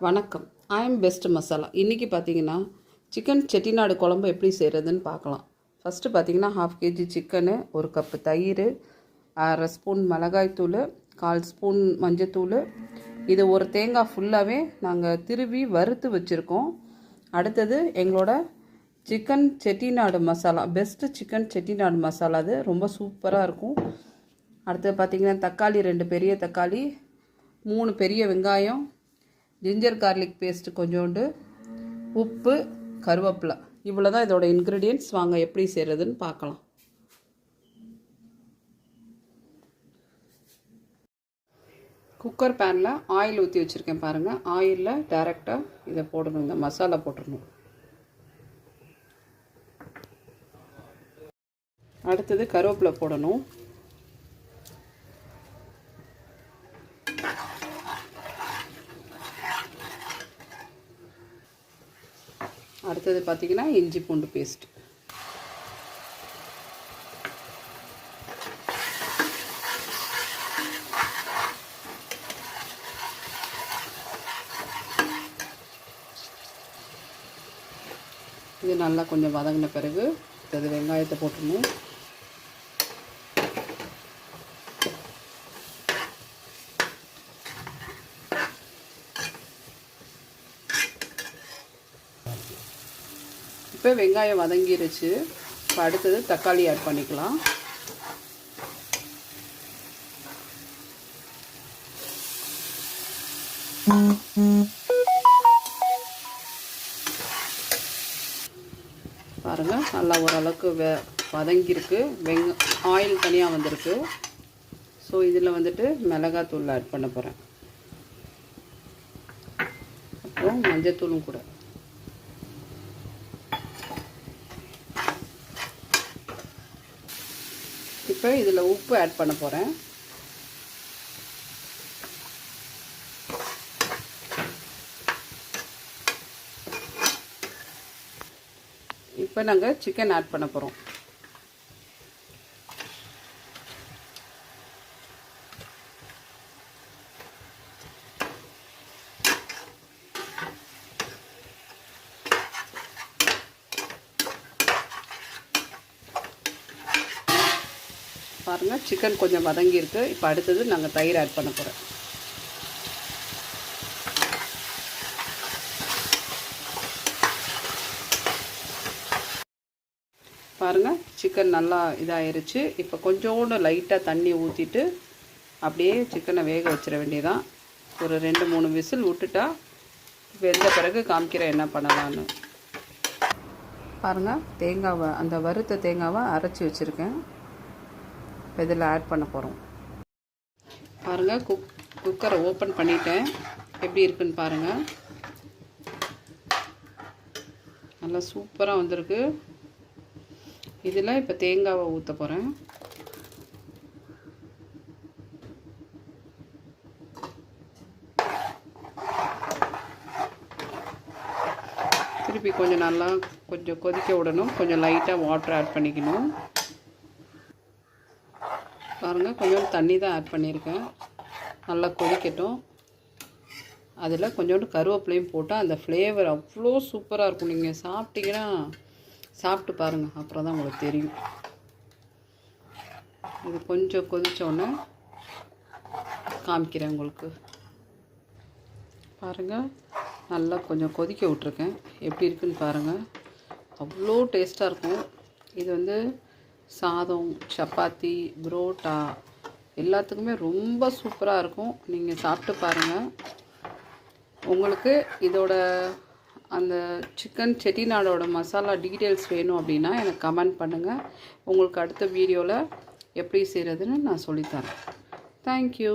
வணக்கம். I am best masala. இன்றைக்கி பார்த்தீங்கன்னா சிக்கன் செட்டிநாடு குழம்பு எப்படி செய்கிறதுன்னு பார்க்கலாம். ஃபஸ்ட்டு பார்த்தீங்கன்னா 1/2 kg சிக்கனு, 1 கப்பு தயிர், 1/2 ஸ்பூன் மிளகாய்த்தூள், 1/4 ஸ்பூன் மஞ்சத்தூள். இது ஒரு தேங்காய் ஃபுல்லாகவே நாங்கள் திருவி வறுத்து வச்சுருக்கோம். அடுத்தது எங்களோட chicken Chettinad masala, best chicken Chettinad masala. அது ரொம்ப சூப்பராக இருக்கும். அடுத்தது பார்த்திங்கன்னா தக்காளி, 2 பெரிய தக்காளி, 3 பெரிய வெங்காயம், ஜிஞ்சர் கார்லிக் பேஸ்ட்டு கொஞ்சோண்டு, உப்பு, கருவேப்பிலை. இவ்வளோ தான் இதோட இன்க்ரீடியன்ட்ஸ். வாங்க எப்படி செய்கிறதுன்னு பார்க்கலாம். குக்கர் பேனில் ஆயில் ஊற்றி வச்சுருக்கேன் பாருங்கள். ஆயிலில் டைரெக்டாக இதை போடணும், இந்த மசாலா போட்டுடணும். அடுத்தது கருவேப்பிலை போடணும். அடுத்தது பார்த்திங்கன்னா இஞ்சி பூண்டு பேஸ்ட். இது நல்லா கொஞ்சம் வதங்கின பிறகு அடுத்தது வெங்காயத்தை போட்டுடணும். இப்போ வெங்காயம் வதங்கிருச்சு. இப்போ அடுத்தது தக்காளி ஆட் பண்ணிக்கலாம். பாருங்கள், நல்லா ஓரளவுக்கு வதங்கியிருக்கு. ஆயில் தனியாக வந்திருக்கு. ஸோ இதில் வந்துட்டு மிளகாத்தூள் ஆட் பண்ண போகிறேன். அப்புறம் மஞ்சத்தூளும் கூட. இப்போ இதில் உப்பு ஆட் பண்ண போகிறேன். இப்போ நாங்கள் சிக்கன் ஆட் பண்ண போகிறோம். பாருங்கள், சிக்கன் கொஞ்சம் வதங்கியிருக்கு. இப்போ அடுத்தது நாங்கள் தயிர் ஆட் பண்ண போகிறோம். பாருங்கள், சிக்கன் நல்லா இதாகிருச்சு. இப்போ கொஞ்சோண்டு லைட்டாக தண்ணி ஊற்றிட்டு அப்படியே சிக்கனை வேக வச்சிட வேண்டியதான். ஒரு 2-3 விசில் விட்டுட்டா வெந்த பிறகு காமிக்கிறேன் என்ன பண்ணலான்னு. பாருங்கள், தேங்காவை, அந்த வறுத்த தேங்காவை அரைச்சி வச்சுருக்கேன். இதில் ஆட் பண்ண போகிறோம். பாருங்கள், குக்கரை ஓப்பன் பண்ணிட்டேன். எப்படி இருக்குன்னு பாருங்கள். நல்லா சூப்பராக வந்திருக்கு. இதில் இப்போ தேங்காவை ஊற்ற போகிறேன். திருப்பி கொஞ்சம் நல்லா கொஞ்சம் கொதிக்க விடணும். கொஞ்சம் லைட்டாக வாட்டர் ஆட் பண்ணிக்கணும். பாருங்கள், கொஞ்சோண்டு தண்ணி தான் ஆட் பண்ணியிருக்கேன். நல்லா கொதிக்கட்டும். அதில் கொஞ்சோண்டு கருவேப்பிலையும் போட்டால் அந்த ஃப்ளேவர் அவ்வளோ சூப்பராக இருக்கும். நீங்கள் சாப்பிட்டீங்கன்னா சாப்பிட்டு பாருங்கள், அப்புறம் தான் உங்களுக்கு தெரியும். இது கொஞ்சம் கொதித்தோடனே காமிக்கிறேன் உங்களுக்கு. பாருங்கள், நல்லா கொஞ்சம் கொதிக்க விட்ருக்கேன். எப்படி இருக்குன்னு பாருங்கள். அவ்வளோ டேஸ்ட்டாக இருக்கும். இது வந்து சாதம், சப்பாத்தி, புரோட்டா எல்லாத்துக்குமே ரொம்ப சூப்பராக இருக்கும். நீங்கள் சாப்பிட்டு பாருங்கள். உங்களுக்கு இதோட அந்த சிக்கன் செட்டிநாடோட மசாலா டீட்டெயில்ஸ் வேணும் அப்படின்னா எனக்கு கமெண்ட் பண்ணுங்கள். உங்களுக்கு அடுத்த வீடியோவில் எப்படி செய்கிறதுன்னு நான் சொல்லித்தரேன். தேங்க்யூ.